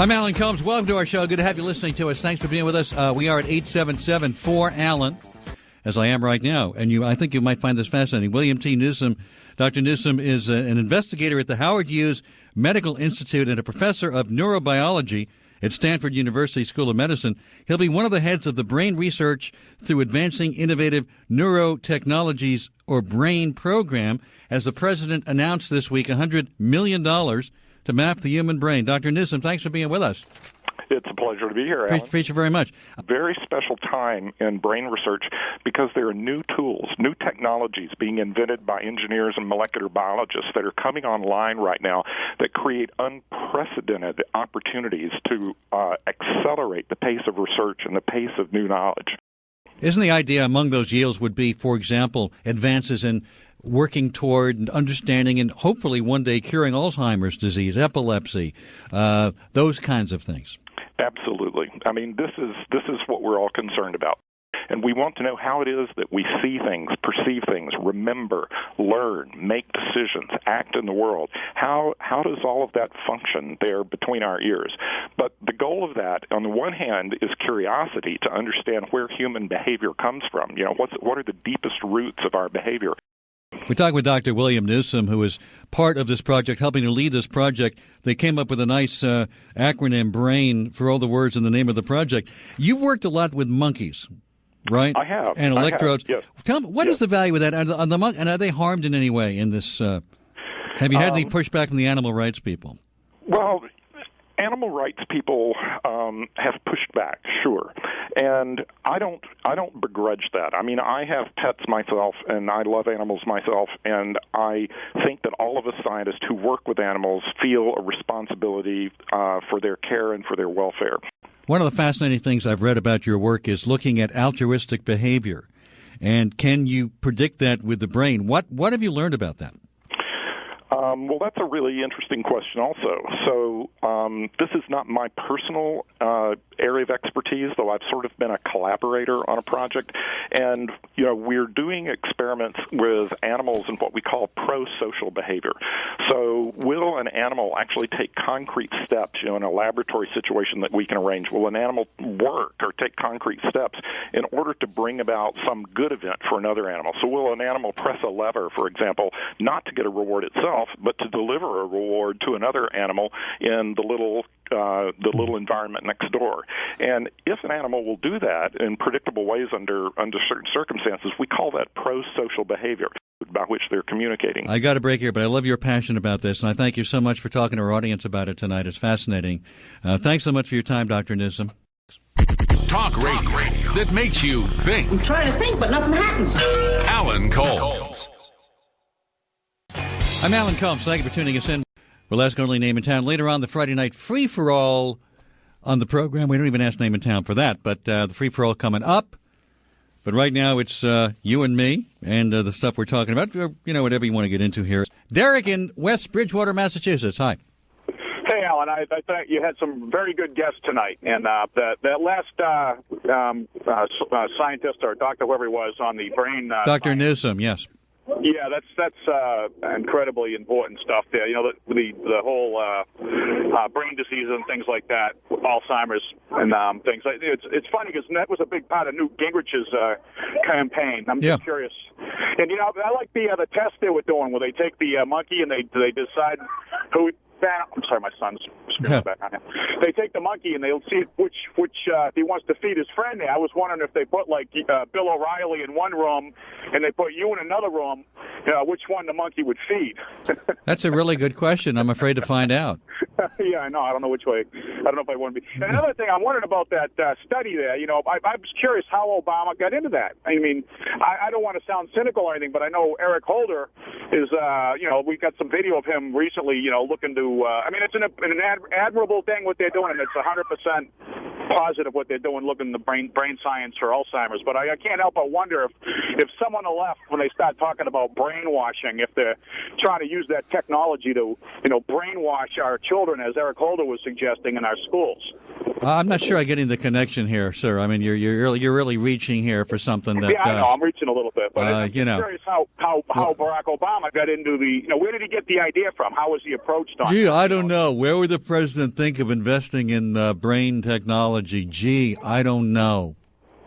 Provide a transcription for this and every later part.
I'm Alan Colmns. Welcome to our show. Good to have you listening to us. Thanks for being with us. We are at 877-4-ALAN, as I am right now. And I think you might find this fascinating. William T. Newsom. Dr. Newsom is an investigator at the Howard Hughes Medical Institute and a professor of neurobiology at Stanford University School of Medicine. He'll be one of the heads of the Brain Research through Advancing Innovative Neurotechnologies, or BRAIN program, as the president announced this week $100 million to map the human brain. Dr. Newsom, thanks for being with us. It's a pleasure to be here, Alan. Appreciate you very much. A very special time in brain research because there are new tools, new technologies being invented by engineers and molecular biologists that are coming online right now that create unprecedented opportunities to accelerate the pace of research and the pace of new knowledge. Isn't the idea among those yields would be, for example, advances in working toward understanding and hopefully one day curing Alzheimer's disease, epilepsy, those kinds of things? Absolutely. I mean, this is what we're all concerned about. And we want to know how it is that we see things, perceive things, remember, learn, make decisions, act in the world. How does all of that function there between our ears? But the goal of that, on the one hand, is curiosity to understand where human behavior comes from. You know, what are the deepest roots of our behavior? We talked with Dr. William Newsom, who is part of this project, helping to lead this project. They came up with a nice acronym, BRAIN, for all the words in the name of the project. You worked a lot with monkeys, right? I have. And electrodes. Yes. Tell me, what is the value of that? And are they harmed in any way in this? Have you had any pushback from the animal rights people? Well, animal rights people have pushed back, sure, and I don't begrudge that. I mean, I have pets myself, and I love animals myself, and I think that all of us scientists who work with animals feel a responsibility for their care and for their welfare. One of the fascinating things I've read about your work is looking at altruistic behavior, and can you predict that with the brain? What have you learned about that? Well, that's a really interesting question also. So this is not my personal area of expertise, though I've sort of been a collaborator on a project. And, you know, we're doing experiments with animals in what we call pro-social behavior. So will an animal actually take concrete steps, you know, in a laboratory situation that we can arrange? Will an animal work or take concrete steps in order to bring about some good event for another animal? So will an animal press a lever, for example, not to get a reward itself, but to deliver a reward to another animal in the little environment next door? And if an animal will do that in predictable ways under certain circumstances, we call that pro-social behavior, about which they're communicating. I got to break here, but I love your passion about this, and I thank you so much for talking to our audience about it tonight. It's fascinating. Thanks so much for your time, Dr. Newsom. Talk radio that makes you think. I'm trying to think, but nothing happens. Alan Colmes. I'm Alan Colmns. Thank you for tuning us in. We'll ask only name in town. Later on, the Friday night free-for-all on the program. We don't even ask name in town for that, but the free-for-all coming up. But right now, it's you and me and the stuff we're talking about. You know, whatever you want to get into here. Derek in West Bridgewater, Massachusetts. Hi. Hey, Alan, I thought you had some very good guests tonight. And that last scientist or doctor, whoever he was, on the brain... Dr. Newsom, yes. Yeah, that's incredibly important stuff there. You know, the whole brain diseases and things like that, Alzheimer's and things. It's funny because that was a big part of Newt Gingrich's campaign. I'm just curious. And, you know, I like the test they were doing where they take the monkey and they decide who... I'm sorry, my son's screaming back on him. They take the monkey and they'll see which if he wants to feed his friend there. I was wondering if they put like Bill O'Reilly in one room and they put you in another room, which one the monkey would feed. That's a really good question. I'm afraid to find out. Yeah, I know. I don't know which way. I don't know if I want to be. And another thing, I'm wondering about that study there. You know, I was curious how Obama got into that. I mean, I don't want to sound cynical or anything, but I know Eric Holder is, you know, we got some video of him recently, you know, looking to, I mean, it's an admirable thing what they're doing, and it's 100% positive what they're doing, looking at the brain science for Alzheimer's. But I can't help but wonder if someone on the left, when they start talking about brainwashing, if they're trying to use that technology to, you know, brainwash our children, as Eric Holder was suggesting, in our schools. I'm not sure I'm getting the connection here, sir. I mean, you're really reaching here for something that. Yeah, I know. I'm reaching a little bit, but I'm curious how Barack Obama got into where did he get the idea from? How was he approached on? Gee, I don't know. Where would the president think of investing in brain technology? Gee, I don't know.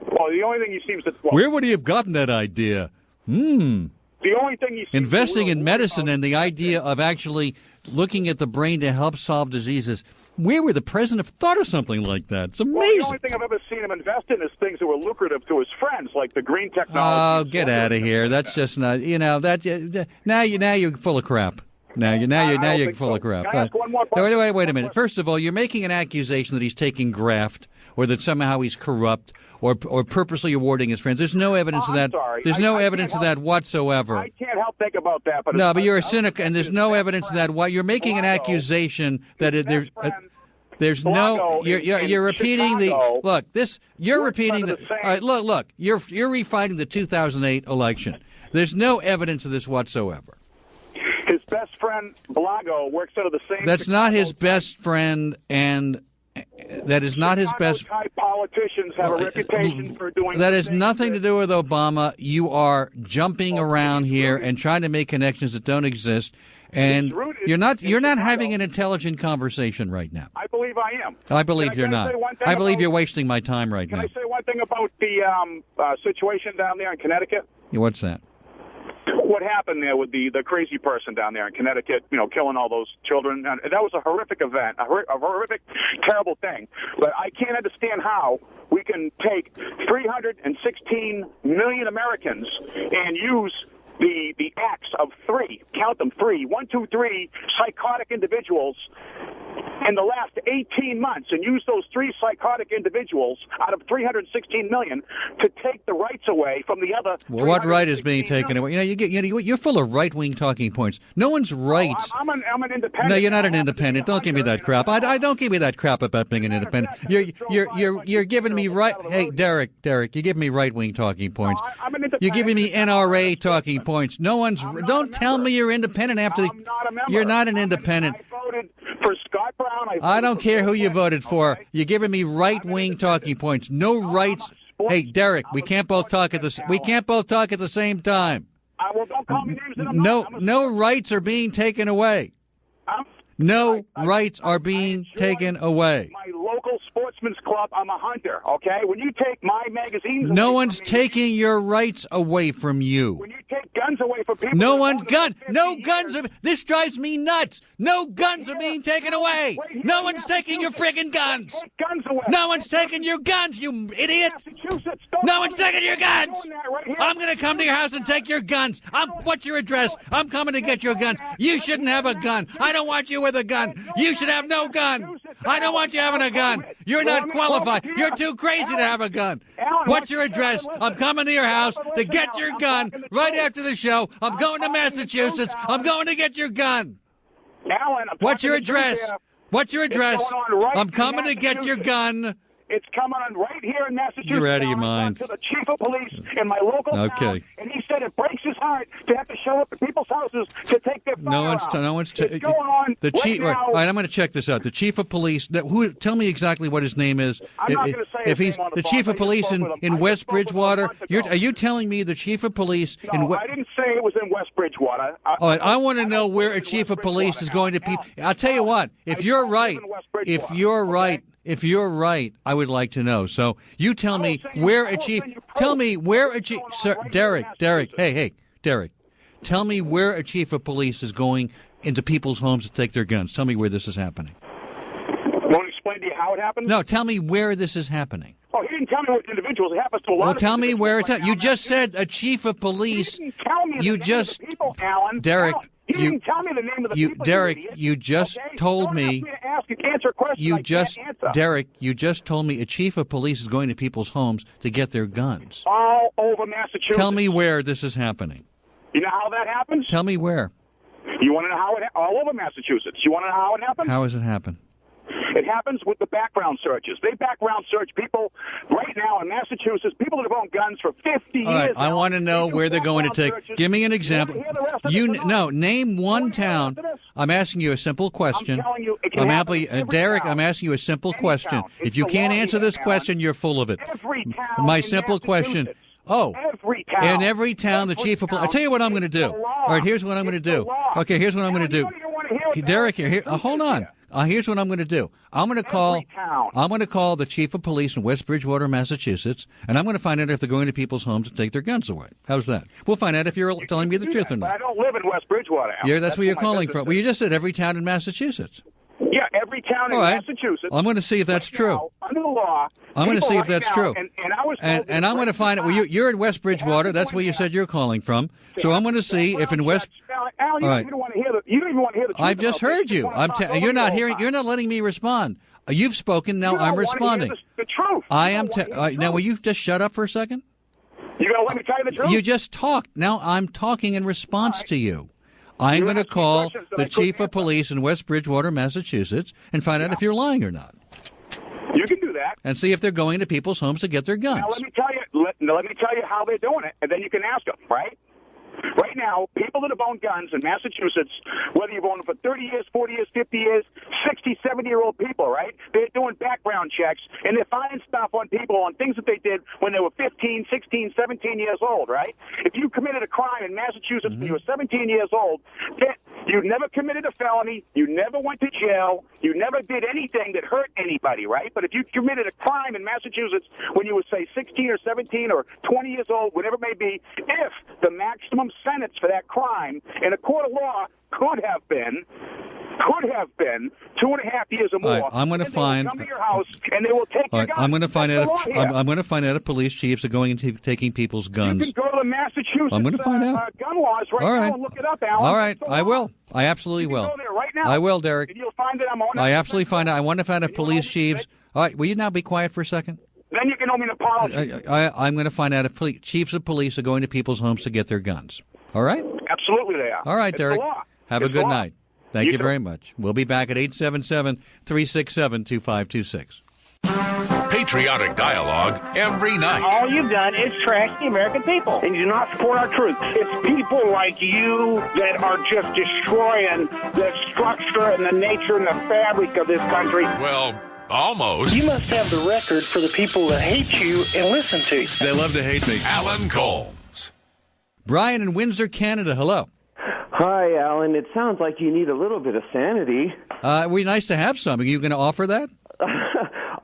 Well, the only thing he seems to. Where would he have gotten that idea? The only thing he investing in medicine and the idea of actually looking at the brain to help solve diseases. Where would the president have thought of something like that? It's amazing. Well, the only thing I've ever seen him invest in is things that were lucrative to his friends, like the green technology. Oh, get out of here! That's just not. Now you're full of crap. Now you're full of crap. Can I ask one more question? Wait a minute. First of all, you're making an accusation that he's taking graft, or that somehow he's corrupt, or purposely awarding his friends. There's no evidence of that. Sorry. There's no evidence of that whatsoever. I can't help think about that. But but you're a cynic, and there's no evidence of that. What you're making an accusation that there's no. You're repeating the look. You're repeating the. All right, look. You're refining the 2008 election. There's no evidence of this whatsoever. His best friend Blago works out of the same. That's not his best friend, and that is not his best. Politicians have a reputation for doing. That has nothing to do with Obama. You are jumping around here and trying to make connections that don't exist, and you're not having an intelligent conversation right now. I believe I am. I believe you're not. I believe you're wasting my time right now. Can I say one thing about the situation down there in Connecticut? Yeah, what's that? What happened there with the crazy person down there in Connecticut, killing all those children. And that was a horrific event, a horrific, terrible thing. But I can't understand how we can take 316 million Americans and use the acts of one, two, three psychotic individuals in the last 18 months and use those three psychotic individuals out of 316 million to take the rights away from the other. Well, what right is being taken away? You're full of right-wing talking points. No one's rights. I'm an independent. No, you're not an independent. Don't give me that crap. I don't give me that crap about being an independent. You're giving me right. Hey, Derek, you're giving me right-wing talking points. You're giving me NRA talking points. No one's. Don't tell me you're independent after the. I'm not a member. You're not an independent. I voted for Scott Brown. I don't care who you voted for. You're giving me right-wing talking points. No rights. Hey, Derek, we can't both talk at the same time. Well, don't call me names. No rights are being taken away. No rights are being taken away. My local sportsman's club, I'm a hunter, okay? When you take my magazines no one's taking your rights away from you. When you take guns away from people... No guns are... This drives me nuts. No guns are being taken away. No one's taking your friggin' guns. No one's taking your guns, you idiot. No one's taking your guns. I'm going to come to your house and take your guns. What's your address? I'm coming to get your guns. You shouldn't have a gun. I don't want you with a gun. You should have no gun. I don't want you having a gun. You're not qualified. You're too crazy to have a gun. What's your address? I'm coming to your house to get your gun right after the show. I'm going to Massachusetts. I'm going to get your gun. What's your address? What's your address? I'm coming to get your gun. It's coming on right here in Massachusetts. You're out of your mind. To the chief of police in my local town, and he said it breaks his heart to have to show up at people's houses to take their firearms. No one's. It's going on the chief. Right now. All right, I'm going to check this out. The chief of police. Tell me exactly what his name is. I'm not going to say if he's the chief of police in West Bridgewater. Are you telling me the chief of police in? I didn't say it was in West Bridgewater. All right, I want to know where a chief of police is going to be. I'll tell you what. If you're right, I would like to know. So you tell me where a chief. Tell me where a chief. Sir, Derek. Hey, Derek. Tell me where a chief of police is going into people's homes to take their guns. Tell me where this is happening. Want to explain to you how it happened? No, tell me where this is happening. Oh, he didn't tell me what individuals. It happens to a lot of Well, tell me where it's happening. You just said a chief of police. He didn't tell me the name of the people, Alan. Derek. He didn't tell me the name of the people. Derek, you just told me. Derek, you just told me a chief of police is going to people's homes to get their guns. All over Massachusetts. Tell me where this is happening. You know how that happens? Tell me where. You want to know how it all over Massachusetts? You want to know how it happens? How does it happen? It happens with the background searches. They background search people right now in Massachusetts, people that have owned guns for 50 years. All right, I now. want to know where they're going to take. Searches. Give me an example. Name one town. I'm asking you a simple question. I'm telling you, it can happen in every Derek, town. I'm asking you a simple Any question. town. If It's you the can't law answer here, this Alan. question, you're full of it. Every town. My in simple question. Massachusetts. Oh, every town. in every town, the chief of police. I'll tell you what I'm going to do. All right, here's what I'm going to do. Okay, here's what I'm going to do. Derek, hold on. Here's what I'm going to do. I'm going to call the chief of police in West Bridgewater, Massachusetts, and I'm going to find out if they're going to people's homes to take their guns away. How's that? We'll find out if you're telling me the truth or not. But I don't live in West Bridgewater. Yeah, that's where you're calling from. Well, you just said every town in Massachusetts. Yeah, every town in Massachusetts. I'm going to see if that's true. Now, under the law, I'm going to see if that's true. And I was and I'm going to find out. Well, you're in West Bridgewater. That's where you said you're calling from. So I'm going to see if in West. Alan, you don't even want to hear the. You don't even want to hear the truth. I've just heard you. You're not hearing. You're not letting me respond. You've spoken. Now I'm responding. The truth. I am. Now, will you just shut up for a second? You gonna let me tell you the truth? You just talked. Now I'm talking in response to you. I'm going to call the chief of police in West Bridgewater, Massachusetts, and find out if you're lying or not. You can do that. And see if they're going to people's homes to get their guns. Now let me tell you. Let me tell you how they're doing it, and then you can ask them. Right. Right now, people that have owned guns in Massachusetts, whether you've owned them for 30 years, 40 years, 50 years, 60, 70-year-old people, right? They're doing background checks, and they're finding stuff on people on things that they did when they were 15, 16, 17 years old, right? If you committed a crime in Massachusetts when you were 17 years old, you never committed a felony, you never went to jail, you never did anything that hurt anybody, right? But if you committed a crime in Massachusetts when you were, say, 16 or 17 or 20 years old, whatever it may be, if the maximum sentence for that crime in a court of law could have been 2.5 years or more. Right, I'm going to find. Come to your house and they will take your guns. I'm going to find out. I'm going to find out if police chiefs are going and taking people's guns. You can go to the Massachusetts I'm going to find out. Gun laws right now and look it up, Alan. All right, I will. I absolutely will. Go there right now. I will, Derek. And you'll find that I'm on. I absolutely find out. I want to find out if police chiefs. All right, will you now be quiet for a second? Then you can owe me an apology. I'm going to find out if chiefs of police are going to people's homes to get their guns. All right? Absolutely they are. All right, it's Derek. The law. Have a good night. Thank you very much. We'll be back at 877-367-2526. Patriotic dialogue every night. All you've done is trash the American people, and you do not support our troops. It's people like you that are just destroying the structure and the nature and the fabric of this country. Well, almost. You must have the record for the people that hate you and listen to you. They love to hate me. Alan Colmes. Brian in Windsor, Canada. Hello. Hi, Alan. It sounds like you need a little bit of sanity. It'd be nice to have some. Are you going to offer that?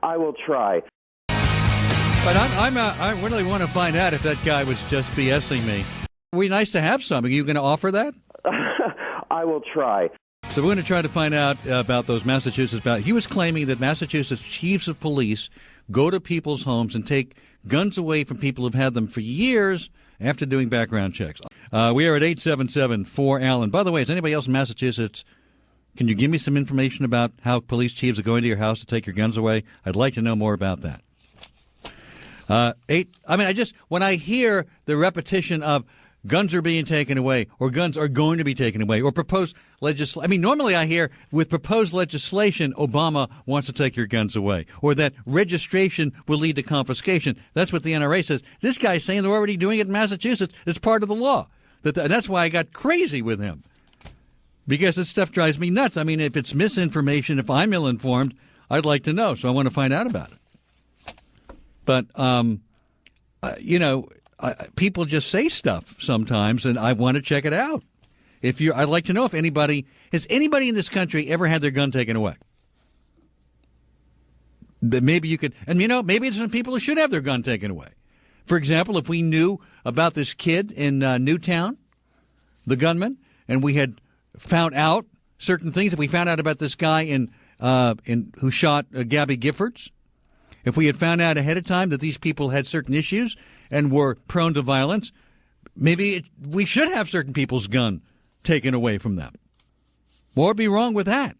I will try. But I really want to find out if that guy was just BSing me. It'd be nice to have some. Are you going to offer that? I will try. So we're going to try to find out about those Massachusetts. He was claiming that Massachusetts chiefs of police go to people's homes and take guns away from people who've had them for years after doing background checks. We are at 877-4-ALAN. By the way, is anybody else in Massachusetts? Can you give me some information about how police chiefs are going to your house to take your guns away? I'd like to know more about that. When I hear the repetition of guns are being taken away, or guns are going to be taken away, or proposed legislation. Normally I hear with proposed legislation, Obama wants to take your guns away, or that registration will lead to confiscation. That's what the NRA says. This guy's saying they're already doing it in Massachusetts. It's part of the law. And that's why I got crazy with him, because this stuff drives me nuts. If it's misinformation, if I'm ill-informed, I'd like to know, so I want to find out about it. But, people just say stuff sometimes, and I want to check it out. I'd like to know if anybody in this country ever had their gun taken away. Maybe you could, and maybe it's some people who should have their gun taken away. For example, if we knew about this kid in Newtown, the gunman, and we had found out certain things, if we found out about this guy who shot Gabby Giffords, if we had found out ahead of time that these people had certain issues and were prone to violence, maybe we should have certain people's gun taken away from them. What would be wrong with that?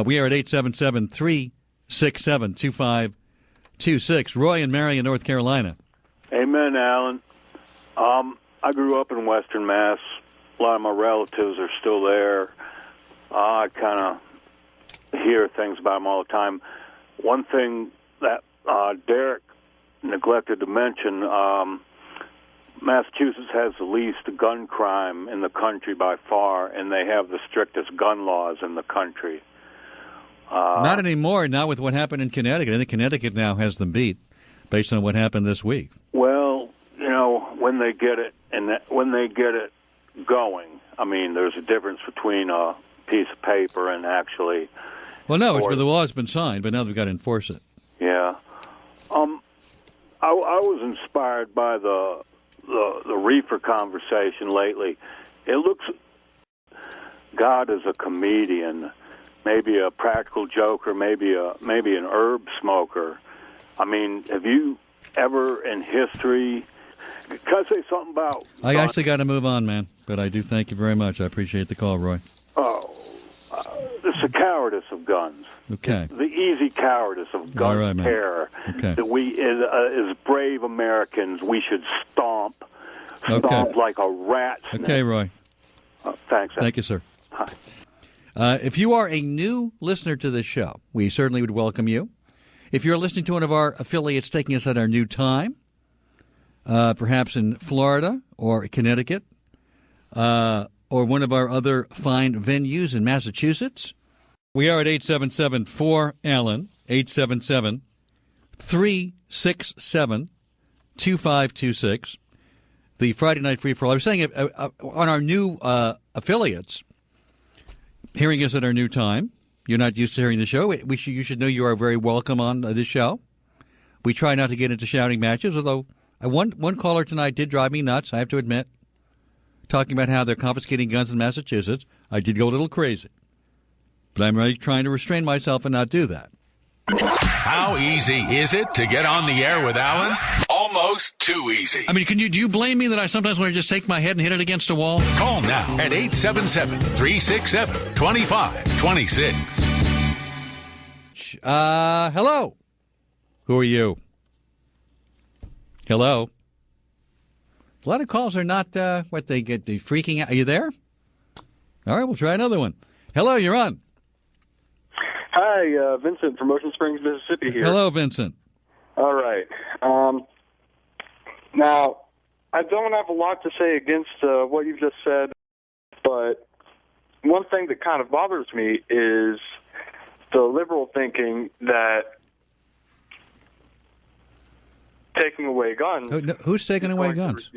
We are at 877-367-2526. Roy and Marion, North Carolina. Amen, Alan. I grew up in Western Mass. A lot of my relatives are still there. I kind of hear things about them all the time. One thing that Derek neglected to mention, Massachusetts has the least gun crime in the country by far, and they have the strictest gun laws in the country. Not anymore, not with what happened in Connecticut. I think Connecticut now has them beat based on what happened this week. Well, when they get it going, I mean, there's a difference between a piece of paper and actually. Well, no, the law has been signed, but now they've got to enforce it. Yeah. I was inspired by the reefer conversation lately. It looks God is a comedian, maybe a practical joker, maybe an herb smoker. I mean, have you ever in history? Can I say something about? I actually got to move on, man. But I do thank you very much. I appreciate the call, Roy. It's the cowardice of guns. Okay. The easy cowardice of gun terror. Okay. That we, as brave Americans, we should stomp like a rat snake. Okay, Roy. Thanks. Thank you, sir. Hi. If you are a new listener to this show, we certainly would welcome you. If you're listening to one of our affiliates taking us at our new time, perhaps in Florida or Connecticut, or one of our other fine venues in Massachusetts, we are at 877-4-ALAN, 877-367-2526, the Friday Night Free-for-All. I was saying on our new affiliates, hearing us at our new time, you're not used to hearing the show. You should know you are very welcome on this show. We try not to get into shouting matches, although one caller tonight did drive me nuts, I have to admit, talking about how they're confiscating guns in Massachusetts. I did go a little crazy. But I'm really trying to restrain myself and not do that. How easy is it to get on the air with Alan? Almost too easy. I mean, do you blame me that I sometimes want to just take my head and hit it against a wall? Call now at 877-367-2526. Hello. Who are you? Hello. A lot of calls are not they freaking out. Are you there? All right, we'll try another one. Hello, you're on. Hi, Vincent from Ocean Springs, Mississippi here. Hello, Vincent. All right. Now, I don't have a lot to say against what you've just said, but one thing that kind of bothers me is the liberal thinking that taking away guns... Who's taking away guns?